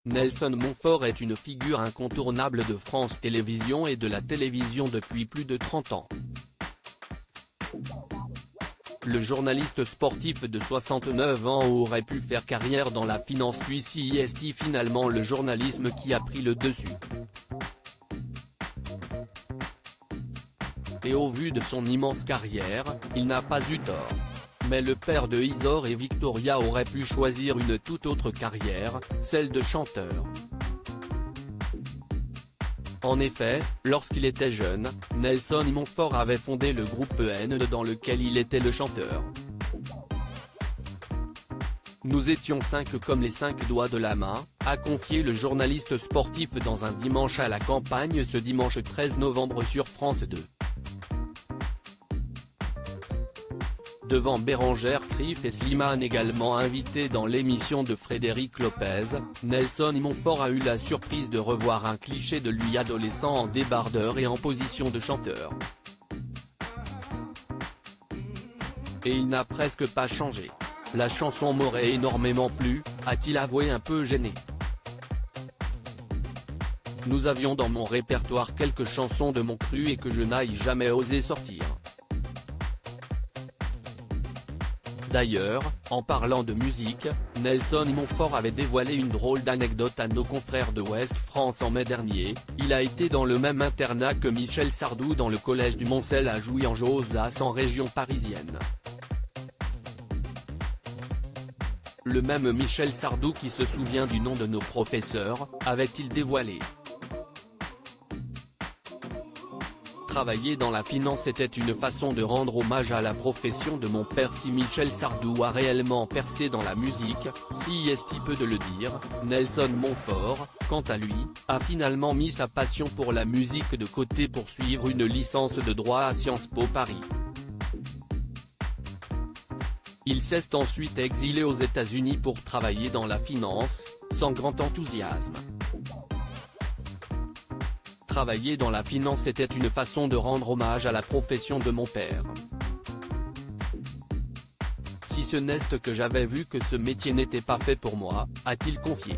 Nelson Montfort est une figure incontournable de France Télévisions et de la télévision depuis plus de 30 ans. Le journaliste sportif de 69 ans aurait pu faire carrière dans la finance puis c'est finalement le journalisme qui a pris le dessus. Et au vu de son immense carrière, il n'a pas eu tort. Mais le père de Isor et Victoria aurait pu choisir une toute autre carrière, celle de chanteur. En effet, lorsqu'il était jeune, Nelson Montfort avait fondé le groupe EN dans lequel il était le chanteur. Nous étions 5 comme les 5 doigts de la main, a confié le journaliste sportif dans un dimanche à la campagne ce dimanche 13 novembre sur France 2. Devant Bérengère Krief et Slimane également invités dans l'émission de Frédéric Lopez, Nelson Montfort a eu la surprise de revoir un cliché de lui adolescent en débardeur et en position de chanteur. Et il n'a presque pas changé. La chanson m'aurait énormément plu, a-t-il avoué un peu gêné. Nous avions dans mon répertoire quelques chansons de mon cru et que je n'aille jamais osé sortir. D'ailleurs, en parlant de musique, Nelson Montfort avait dévoilé une drôle d'anecdote à nos confrères de Ouest France en mai dernier. Il a été dans le même internat que Michel Sardou dans le collège du Moncel à Jouy-en-Josas en région parisienne. Le même Michel Sardou qui se souvient du nom de nos professeurs, avait-il dévoilé. Travailler dans la finance était une façon de rendre hommage à la profession de mon père. Si Michel Sardou a réellement percé dans la musique, si est-il peu de le dire, Nelson Montfort, quant à lui, a finalement mis sa passion pour la musique de côté pour suivre une licence de droit à Sciences Po Paris. Il s'est ensuite exilé aux États-Unis pour travailler dans la finance, sans grand enthousiasme. Travailler dans la finance était une façon de rendre hommage à la profession de mon père. Si ce n'est que j'avais vu que ce métier n'était pas fait pour moi, a-t-il confié.